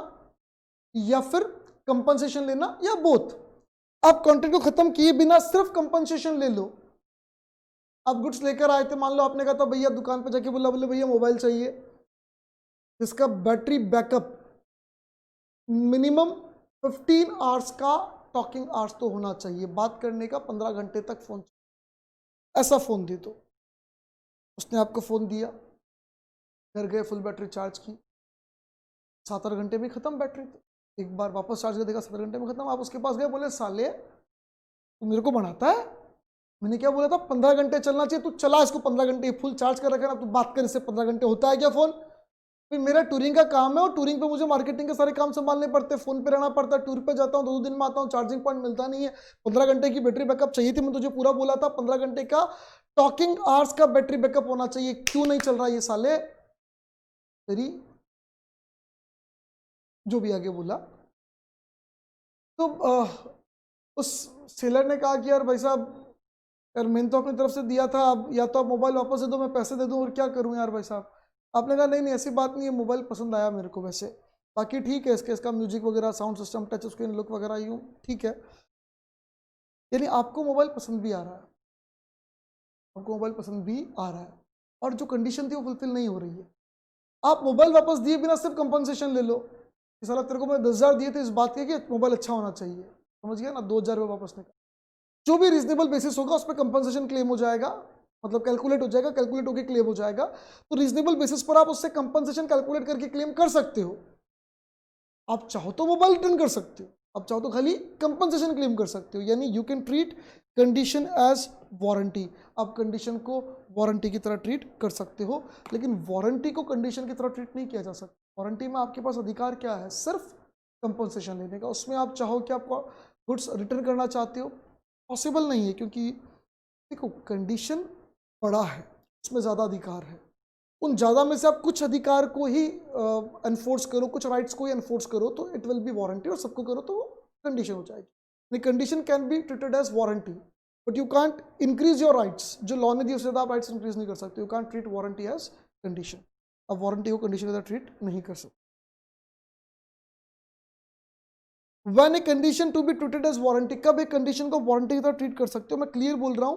या फिर कंपनसेशन लेना, या बोथ। आप कॉन्ट्रैक्ट को खत्म किए बिना सिर्फ कंपनसेशन ले लो, आप गुड्स लेकर आए थे, मान लो आपने कहा था भैया दुकान पे जाके बोला, बोले भैया मोबाइल चाहिए जिसका बैटरी बैकअप मिनिमम 15 आवर्स का टॉकिंग आवर्स तो होना चाहिए, बात करने का 15 घंटे तक फोन, ऐसा फोन दे दो। उसने आपको फोन दिया, घर गए, फुल बैटरी चार्ज की, 7-8 घंटे में खत्म बैटरी, एक बार वापस चार्ज कर देगा, 7 घंटे में खत्म। आप उसके पास गए, बोले साले तू मेरे को बनाता है, मैंने क्या बोला था 15 घंटे चलना चाहिए, तू चला इसको 15 घंटे फुल चार्ज कर रखा है ना, तू बात कर इससे 15 घंटे होता है क्या फोन? फिर मेरा टूरिंग का काम है और टूरिंग पे मुझे मार्केटिंग के सारे काम संभालने पड़ते हैं, फोन पे रहना पड़ता है, टूर पे जाता हूँ 2 दिन में आता हूँ, चार्जिंग पॉइंट मिलता नहीं है, 15 घंटे की बैटरी बैकअप चाहिए थी, मैं तुझे पूरा बोला था 15 घंटे का टॉकिंग आवर्स का बैटरी बैकअप होना चाहिए। क्यों नहीं चल रहा ये साले तेरी, जो भी आगे बोला। तो उस सेलर ने कहा कि यार भाई साहब, यार मैंने तो अपनी तरफ से दिया था, अब या तो आप मोबाइल वापस दे दो, मैं पैसे दे दूं, और क्या करूं यार भाई साहब। आपने कहा नहीं नहीं ऐसी बात नहीं है, मोबाइल पसंद आया मेरे को वैसे, बाकी ठीक है, इसका म्यूजिक वगैरह, sound system, touch screen, look वगैरह यूँ ठीक है। यानी आपको मोबाइल पसंद भी आ रहा है, आपको मोबाइल पसंद भी आ रहा है, और जो कंडीशन थी वो फुलफिल नहीं हो रही है। आप मोबाइल वापस दिए बिना सिर्फ कंपनसेशन ले लो कि साला तेरे को मैं 10,000 दिए थे इस बात के कि मोबाइल अच्छा होना चाहिए, समझ गया ना, 2,000 रुपये वापस निकाल। जो भी रीजनेबल बेसिस होगा उस पर कंपनसेशन क्लेम हो जाएगा, मतलब कैलकुलेट हो जाएगा, कैलकुलेट होकर क्लेम हो जाएगा। तो रीजनेबल बेसिस पर आप उससे कंपनसेशन कैलकुलेट करके क्लेम कर सकते हो। आप चाहो तो मोबाइल रिटर्न कर सकते हो, आप चाहो तो खाली कंपनसेशन क्लेम कर सकते हो। यानी you can treat condition as warranty, आप कंडीशन को वारंटी की तरह ट्रीट कर सकते हो, लेकिन वारंटी को कंडीशन की तरह ट्रीट नहीं किया जा सकता। वारंटी में आपके पास अधिकार क्या है, सिर्फ कंपनसेशन लेने का। उसमें आप चाहो कि आप गुड्स रिटर्न करना चाहते हो, पॉसिबल नहीं है, क्योंकि देखो कंडीशन बड़ा है, उसमें ज़्यादा अधिकार है। उन ज़्यादा में से आप कुछ अधिकार को ही एनफोर्स करो, कुछ राइट्स को ही एनफोर्स करो, तो इट विल बी वारंटी, और सबको करो तो वो कंडीशन हो जाएगी। Condition can be treated as warranty, but you can't increase your rights. जो लॉ ने दी उससे ज़्यादा आप राइट्स इंक्रीज नहीं कर सकते। You can't treat warranty as condition, आप वारंटी को कंडीशन की तरह ट्रीट नहीं कर सकते। When a condition to be treated as warranty, कब एक कंडीशन को वारंटी की तरह ट्रीट कर सकते हो? मैं क्लियर बोल रहा हूं,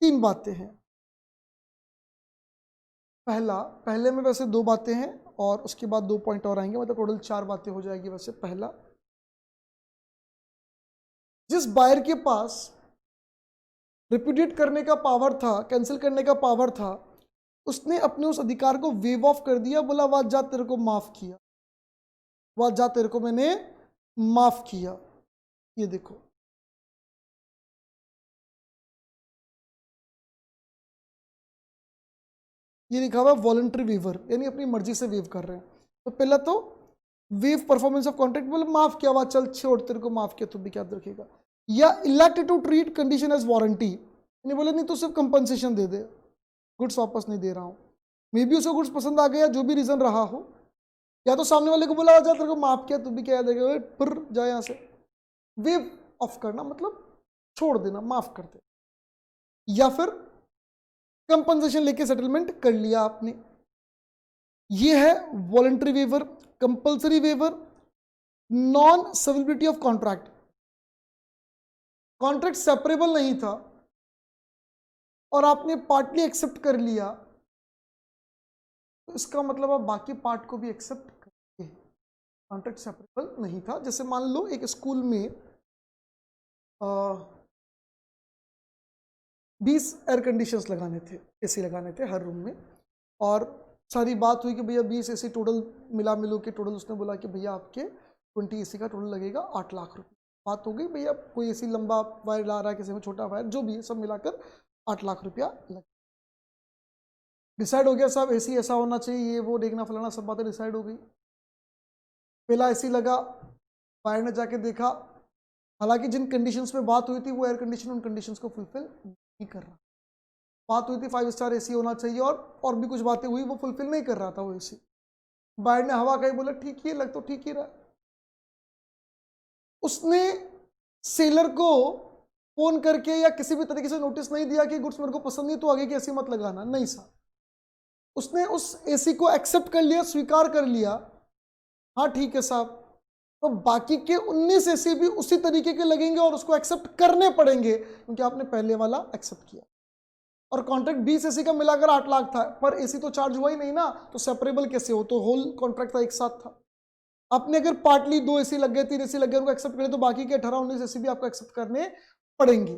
3 बातें हैं। पहले में वैसे 2 बातें हैं, और उसके बाद 2 पॉइंट और आएंगे, मतलब टोटल 4 बातें हो जाएगी वैसे। पहला, जिस बायर के पास रिप्यूडिएट करने का पावर था, कैंसिल करने का पावर था, उसने अपने उस अधिकार को वेव ऑफ कर दिया, बोला वाह जा तेरे को माफ किया, वाह जा तेरे को मैंने माफ किया। ये देखो, ये लिखा हुआ वॉलंटरी वेवर, यानी अपनी मर्जी से वेव कर रहे हैं। तो पहला तो वेव परफॉर्मेंस ऑफ कॉन्ट्रैक्ट, बोले माफ किया, चल छोड़, तेरे को माफ किया, तू भी क्या रखेगा। या elect to treat condition as warranty, नहीं बोले नहीं तो सिर्फ कंपनसेशन दे दे, गुड्स वापस नहीं दे रहा हूँ। मे बी उसको गुड्स पसंद आ गया, जो भी रीजन रहा हो, या तो सामने वाले को बोला जा तेरे को माफ किया, तू भी क्या देगा, फिर जाए यहाँ से। वेव ऑफ करना मतलब छोड़ देना, माफ कर दे। या फिर कंपनसेशन लेके सेटलमेंट कर लिया आपने, ये है voluntary waiver. Compulsory waiver, non severability of contract, contract separable नहीं था और आपने पार्टली एक्सेप्ट कर लिया, तो इसका मतलब आप बाकी पार्ट को भी एक्सेप्ट करेंगे। कॉन्ट्रैक्ट सेपरेबल नहीं था। जैसे मान लो एक स्कूल में 20 एयर कंडीशंस लगाने थे, एसी लगाने थे हर रूम में, और सारी बात हुई कि भैया 20 एसी टोटल मिला मिलो के टोटल, उसने बोला कि भैया आपके 20 एसी का टोटल लगेगा 8 लाख रुपए। बात हो गई, भैया कोई एसी लंबा वायर ला रहा है, किसी में छोटा वायर, जो भी है सब मिलाकर 8 लाख रुपया लगे। डिसाइड हो गया साहब एसी ऐसा होना चाहिए, ये वो देखना फलाना, सब बातें डिसाइड हो गई। पहला एसी लगा, वायर ने जाके देखा, हालांकि जिन कंडीशंस पे बात हुई थी वो एयर कंडीशन उन कंडीशंस को फुलफिल नहीं कर रहा। बात हुई थी 5 स्टार एसी होना चाहिए, और भी कुछ बातें हुई, वो फुलफिल नहीं कर रहा था वो एसी। बायर ने हवा कही, बोला ठीक ही लग तो ठीक ही रहा। उसने सेलर को फोन करके या किसी भी तरीके से नोटिस नहीं दिया कि गुड्स मेरे को पसंद नहीं तो आगे की एसी मत लगाना, नहीं साहब। उसने उस एसी को एक्सेप्ट कर लिया, स्वीकार कर लिया, हाँ ठीक है साहब, तो बाकी के 19 एसी भी उसी तरीके के लगेंगे और उसको एक्सेप्ट करने पड़ेंगे, क्योंकि आपने पहले वाला एक्सेप्ट किया। और कॉन्ट्रैक्ट 20 एसी का मिलाकर 8 लाख था, पर एसी तो चार्ज हुआ ही नहीं ना, तो सेपरेबल कैसे हो, तो होल कॉन्ट्रैक्ट था, एक साथ था। आपने अगर पार्टली 2 एसी लग गए, 3 एसी लग गए, उनको एक्सेप्ट करें, तो बाकी के 18-19 एसी भी आपको एक्सेप्ट करने पड़ेंगे।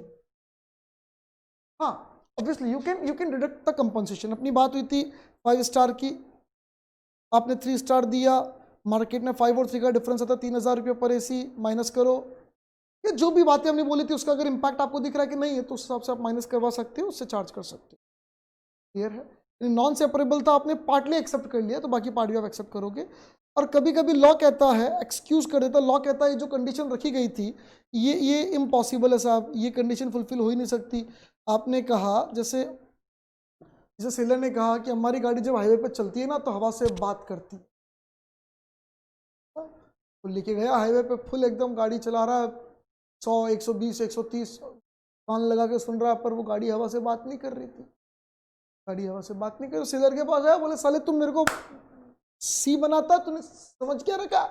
हाँ, obviously you can deduct the compensation. अपनी बात हुई थी 5 स्टार की, आपने 3 स्टार दिया, मार्केट में 5 और 3 का डिफरेंस आता है 3,000 रुपये पर एसी, माइनस करो। ये जो भी बातें हमने बोली थी उसका अगर इंपैक्ट आपको दिख रहा है कि नहीं है, तो उस हिसाब से आप माइनस करवा सकते हो, उससे चार्ज कर सकते हो। क्लियर है? नॉन सेपरेबल था, आपने पार्टली एक्सेप्ट कर लिया, तो बाकी पार्ट भी आप एक्सेप्ट करोगे। और कभी कभी लॉ कहता है, एक्सक्यूज कर देता, लॉ कहता है जो कंडीशन रखी गई थी ये इम्पॉसिबल है साहब, ये कंडीशन फुलफिल हो ही नहीं सकती। आपने कहा जैसे जैसे सेलर ने कहा कि हमारी गाड़ी जब हाईवे पे चलती है ना तो हवा से बात करती है। तो लेके गया हाईवे पे, फुल एकदम गाड़ी चला रहा है, 100 120 130 कान लगा के सुन रहा है, पर वो गाड़ी हवा से बात नहीं कर रही थी। गाड़ी हवा से बात नहीं कर, सेलर के पास आया, बोले साले तुम मेरे को सी बनाता, तूने समझ क्या रखा?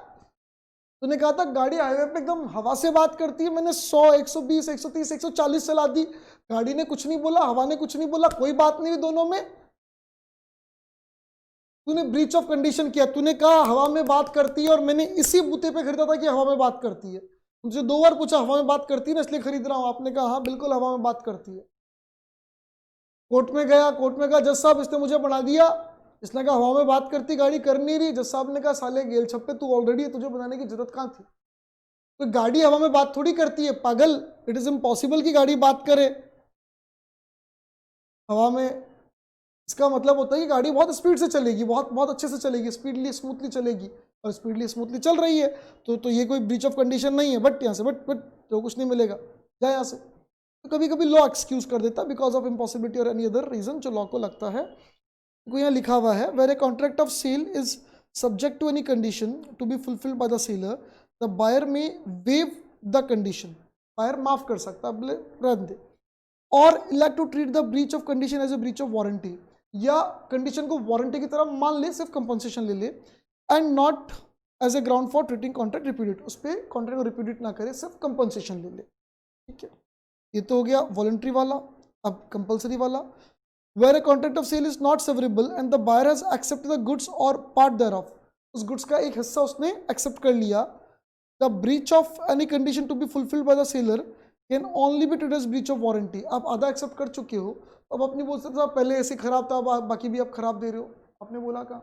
तूने कहा था गाड़ी हाईवे पे एकदम हवा से बात करती है, मैंने 100 120 130 140 चला दी, गाड़ी ने कुछ नहीं बोला, हवा ने कुछ नहीं बोला, कोई बात नहीं हुई दोनों में। तूने ब्रीच ऑफ कंडीशन किया। तूने कहा हवा में बात करती है और मैंने इसी बूते पे खरीदा था कि हवा में बात करती है। मुझे 2 बार पूछा हवा में बात करती है ना इसलिए खरीद रहा हूं, आपने कहा हाँ बिल्कुल हवा में बात करती है। कोर्ट में गया, कोर्ट में कहा जज साहब इसने मुझे बना दिया, इसने कहा हवा में बात करती, गाड़ी कर नहीं रही। जज साहब ने कहा साले गेल छप्पे, तू ऑलरेडी है, तुझे बनाने की जरूरत कहां थी? तो गाड़ी हवा में बात थोड़ी करती है पागल, इट इज इम्पॉसिबल कि गाड़ी बात करे हवा में। इसका मतलब होता है कि गाड़ी बहुत स्पीड से चलेगी, बहुत बहुत अच्छे से चलेगी, स्पीडली स्मूथली चलेगी, और स्पीडली स्मूथली चल रही है, तो ये कोई ब्रीच ऑफ कंडीशन नहीं है। बट यहाँ से बट तो कुछ नहीं मिलेगा, जाए यहाँ से। तो कभी कभी लॉ एक्सक्यूज कर देता है because of impossibility or any other reason जो लॉ को लगता है। तो यहाँ लिखा हुआ है where a contract of sale is subject to any condition to be fulfilled by the seller, the buyer may waive the condition. Buyer माफ कर सकता है, रहने दे। और elect to treat the breach of condition as a breach of warranty, या condition को warranty की तरह मान ले, सिर्फ कंपनसेशन ले ले, and not as a ground for treating contract repudiated, उस पर कॉन्ट्रैक्ट को रिपीटेड ना करे, सिर्फ कंपनसेशन ले ले। ठीक है, ये तो हो गया वॉलंटरी वाला। अब कंपल्सरी वाला, where a contract of sale is not severable and the buyer has accepted the goods or part thereof, उस गुड्स का एक हिस्सा उसने एक्सेप्ट कर लिया, the breach of any condition to be fulfilled by the seller can only be treated as breach of warranty. आप आधा accept कर चुके हो, अब अपनी बोल सकते साहब पहले एसी खराब था, बाकी भी आप खराब दे रहे हो। आपने बोला कहा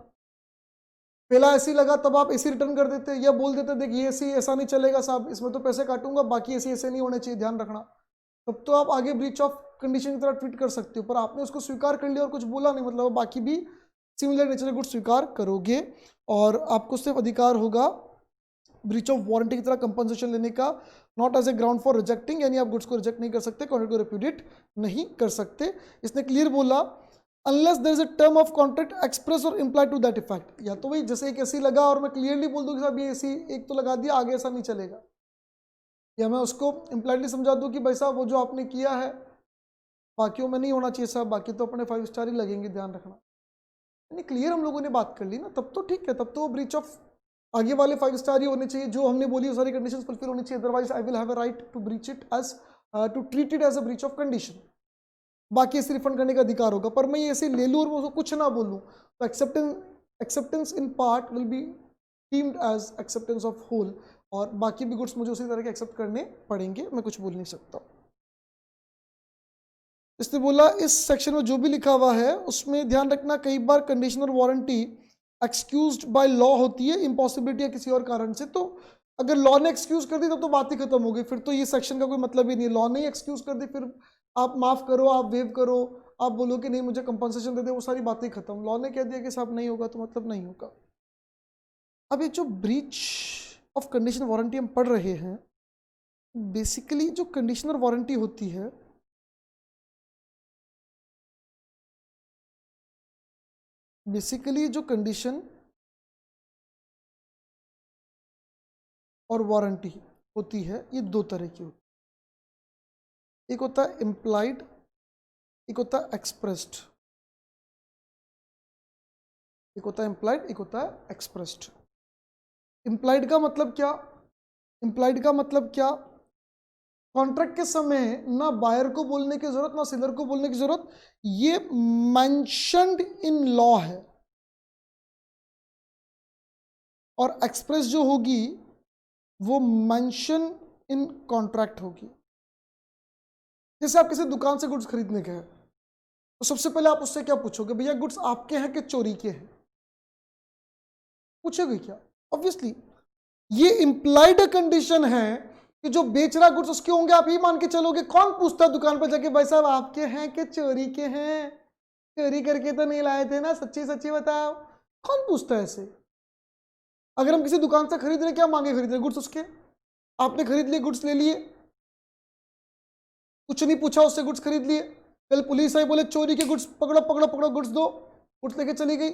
पहला एसी लगा तब आप एसी रिटर्न कर देते, या बोल देते देख ये एसी ऐसा नहीं चलेगा साहब, इसमें तो पैसे काटूंगा, बाकी एसी ऐसे नहीं होने चाहिए, ध्यान रखना। तब तो आप आगे ब्रीच ऑफ कंडीशन की तरह ट्रीट कर सकते हो, पर आपने उसको स्वीकार कर लिया और कुछ बोला नहीं, मतलब बाकी भी सिमिलर नेचर के गुड स्वीकार करोगे, और आपको सिर्फ अधिकार होगा ब्रीच ऑफ वारंटी की तरह कंपनसेशन लेने का, not as a ground for rejecting, यानी आप गुड्स को रिजेक्ट नहीं कर सकते, कॉन्ट्रैक्ट को रिप्यूडिएट नहीं कर सकते। इसने क्लियर बोला unless there is a term of contract express or implied to that effect. या तो भाई जैसे एक एसी लगा और मैं क्लियरली बोल दूं कि साहब ये एसी एक तो लगा दिया, आगे ऐसा नहीं चलेगा, या मैं उसको इम्प्लाइडली समझा दूं कि भाई साहब वो जो आपने किया है बाकियों में नहीं होना चाहिए साहब, बाकी तो अपने 5 स्टार ही लगेंगे, ध्यान रखना। यानी क्लियर हम लोगों ने बात कर ली ना, तब तो ठीक है, तब तो ब्रीच ऑफ आगे वाले 5 स्टार ही होने चाहिए, जो हमने बोली सारी कंडीशंस फुलफिल होनी चाहिए, otherwise I will have a right to breach it as to treat it as a breach of condition. बाकी इसे रिफंड करने का अधिकार होगा, पर मैं ये ऐसे ले लूँ और मैं उसको कुछ ना बोलूँ तो acceptance in part will be deemed as acceptance of whole, और बाकी भी गुड्स मुझे उसी तरह के एक्सेप्ट करने पड़ेंगे, मैं कुछ बोल नहीं सकता। इसने बोला इस सेक्शन में जो भी लिखा हुआ है उसमें ध्यान रखना, कई बार कंडीशन और वारंटी एक्सक्यूज्ड बाय लॉ होती है, इम्पॉसिबिलिटी या किसी और कारण से। तो अगर लॉ ने एक्सक्यूज कर दी तब तो बात ही खत्म हो गई, फिर तो ये सेक्शन का कोई मतलब ही नहीं है। लॉ ने एक्सक्यूज कर दी, फिर आप माफ करो, आप वेव करो, आप बोलो कि नहीं मुझे कंपनसेशन दे दे, वो सारी बातें खत्म। लॉ ने कह दिया कि साहब नहीं होगा तो मतलब नहीं होगा। अब ये जो ब्रीच ऑफ कंडीशन वारंटी हम पढ़ रहे हैं, बेसिकली जो कंडीशनर वारंटी होती है बेसिकली जो कंडीशन और वारंटी होती है ये 2 तरह की होती है, एक होता है इम्प्लाइड, एक होता है एक्सप्रेस्ड। एक होता है इम्प्लाइड, एक होता है एक्सप्रेस्ड। इम्प्लाइड का मतलब क्या? इम्प्लाइड का मतलब क्या? कॉन्ट्रैक्ट के समय ना बायर को बोलने की जरूरत, ना सेलर को बोलने की जरूरत, ये मेंशन्ड इन लॉ है। और एक्सप्रेस जो होगी वो मेंशन इन कॉन्ट्रैक्ट होगी। जैसे आप किसी दुकान से गुड्स खरीदने गए तो सबसे पहले आप उससे क्या पूछोगे, भैया गुड्स आपके हैं कि चोरी के हैं? पूछोगे क्या? ऑब्वियसली ये इंप्लाइड कंडीशन है कि जो बेच रहा गुड्स उसके होंगे, आप ही मान के चलोगे। कौन पूछता है दुकान पर जाके भाई साहब आपके हैं कि चोरी के हैं? चोरी करके तो नहीं लाए थे ना, सच्ची सच्ची बताओ। कौन पूछता है ऐसे? अगर हम किसी दुकान से खरीद रहे, क्या मांगे खरीद रहे? गुड्स उसके, आपने खरीद लिए, गुड्स ले लिए, कुछ नहीं पूछा उससे, गुड्स खरीद लिए। कल पुलिस आई, बोले चोरी के गुड्स पकड़ो पकड़ो पकड़ो, गुड्स दो, गुड्स लेके चली गई।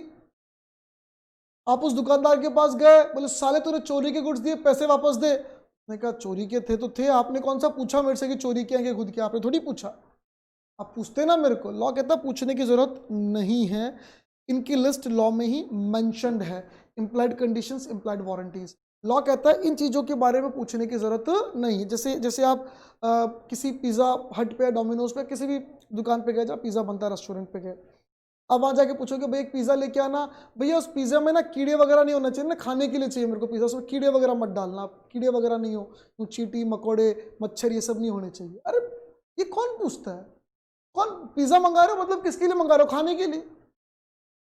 आप उस दुकानदार के पास गए, बोले साले तूने चोरी के गुड्स दिए, पैसे वापस दे। मैंने कहा चोरी के थे तो थे, आपने कौन सा पूछा मेरे से कि चोरी किया कि खुद किया? आपने थोड़ी पूछा, आप पूछते ना मेरे को। लॉ कहता है पूछने की जरूरत नहीं है, इनकी लिस्ट लॉ में ही मेंशन्ड है, implied conditions, implied warranties. Law कहता है इन चीज़ों के बारे में पूछने की ज़रूरत नहीं है। जैसे जैसे आप किसी पिज़्ज़ा हट पे, डोमिनोज पे, किसी भी दुकान पे गए जहाँ पिज़्ज़ा बनता है, रेस्टोरेंट पे गए, अब वहाँ जाके पूछोगे भाई एक पिज़्ज़ा लेके आना, भैया उस पिज़्ज़ा में ना कीड़े वगैरह नहीं होना चाहिए ना, खाने के लिए चाहिए मेरे को पिज़्ज़ा, उसमें कीड़े वगैरह मत डालना, कीड़े वगैरह नहीं हो, तो चींटी मकोड़े मच्छर ये सब नहीं होने चाहिए। अरे ये कौन पूछता है? कौन पिज़्ज़ा मंगा रहे हो मतलब किसके लिए मंगा रहे हो? खाने के लिए।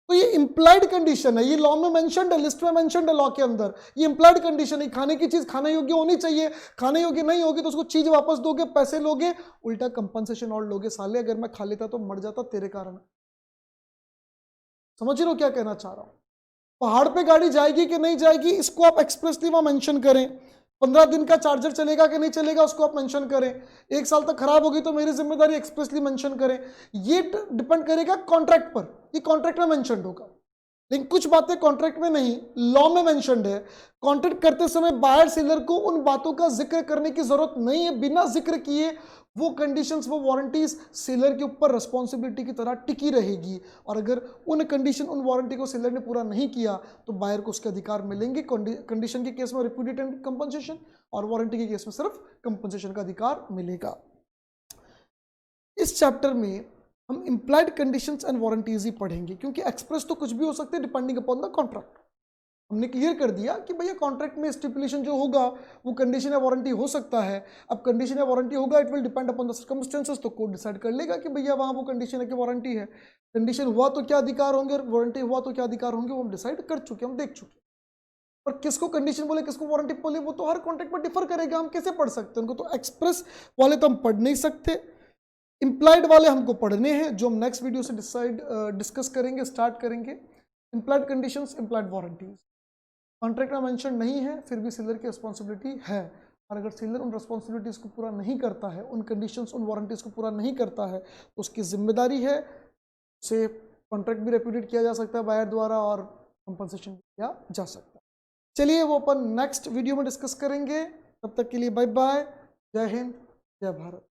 तो ये इम्प्लाइड कंडीशन है, ये लॉ में मेंशन्ड है, लिस्ट में मेंशन्ड है लॉ के अंदर। ये इम्प्लाइड कंडीशन है, खाने की चीज खाने योग्य होनी चाहिए, खाने योग्य नहीं होगी तो उसको चीज वापस दोगे, पैसे लोगे, उल्टा कंपनसेशन और लोगे। साले अगर मैं खा लेता तो मर जाता तेरे कारण। समझ रहे हो क्या कहना चाह रहा हूं? पहाड़ पे गाड़ी जाएगी कि नहीं जाएगी इसको आप एक्सप्रेसली वहां मेंशन करें। 15 दिन का चार्जर चलेगा कि नहीं चलेगा उसको आप मेंशन करें। 1 साल तक खराब होगी तो मेरी जिम्मेदारी एक्सप्रेसली मेंशन करें। ये डिपेंड करेगा कॉन्ट्रैक्ट पर, ये कॉन्ट्रैक्ट में मेंशन होगा। लेकिन कुछ बातें कॉन्ट्रैक्ट में नहीं, लॉ में मेंशन्ड है। कॉन्ट्रैक्ट करते समय बायर सेलर को उन बातों का जिक्र करने की जरूरत नहीं है, बिना जिक्र किए वो कंडीशंस, वो वारंटीज सेलर के ऊपर रिस्पॉन्सिबिलिटी की तरह टिकी रहेगी। और अगर उन कंडीशन, उन वारंटी को सेलर ने पूरा नहीं किया तो बायर को उसके अधिकार मिलेंगे। कंडीशन के केस में रिप्यूडिएट एंड कंपनसेशन, और वारंटी के केस में सिर्फ कंपनसेशन का अधिकार मिलेगा। इस चैप्टर में हम इम्प्लाइड कंडीशंस एंड वारंटीज ही पढ़ेंगे, क्योंकि एक्सप्रेस तो कुछ भी हो सकते हैं डिपेंडिंग अपॉन द कॉन्ट्रैक्ट। हमने क्लियर कर दिया कि भैया कॉन्ट्रैक्ट में स्टिपुलेशन जो होगा वो कंडीशन या वारंटी हो सकता है। अब कंडीशन या वारंटी होगा, it will depend upon the circumstances, तो कोर्ट डिसाइड कर लेगा कि भैया वहां वो कंडीशन है कि वारंटी है। कंडीशन हुआ तो क्या अधिकार होंगे और वारंटी हुआ तो क्या अधिकार होंगे, वो हम डिसाइड कर चुके, हम देख चुके। और किसको कंडीशन बोले किसको वारंटी बोले वो तो हर कॉन्ट्रैक्ट पर डिफर करेगा, हम कैसे पढ़ सकते हैं उनको? तो एक्सप्रेस वाले तो हम पढ़ नहीं सकते, इम्प्लाइड वाले हमको पढ़ने हैं, जो हम नेक्स्ट वीडियो से डिस्कस करेंगे, स्टार्ट करेंगे। Implied conditions, implied warranties contract में मेंशन नहीं है, फिर भी सेलर की रिस्पॉन्सिबिलिटी है। और अगर सेलर उन रिस्पॉन्सिबिलिटीज को पूरा नहीं करता है, उन कंडीशंस, उन वारंटीज को पूरा नहीं करता है, तो उसकी जिम्मेदारी है, उसे कॉन्ट्रैक्ट भी रेप्यूडिएट किया जा सकता है बायर द्वारा और कंपनसेशन किया जा सकता है। चलिए वो अपन नेक्स्ट वीडियो में डिस्कस करेंगे। तब तक के लिए बाय बाय, जय हिंद, जय भारत।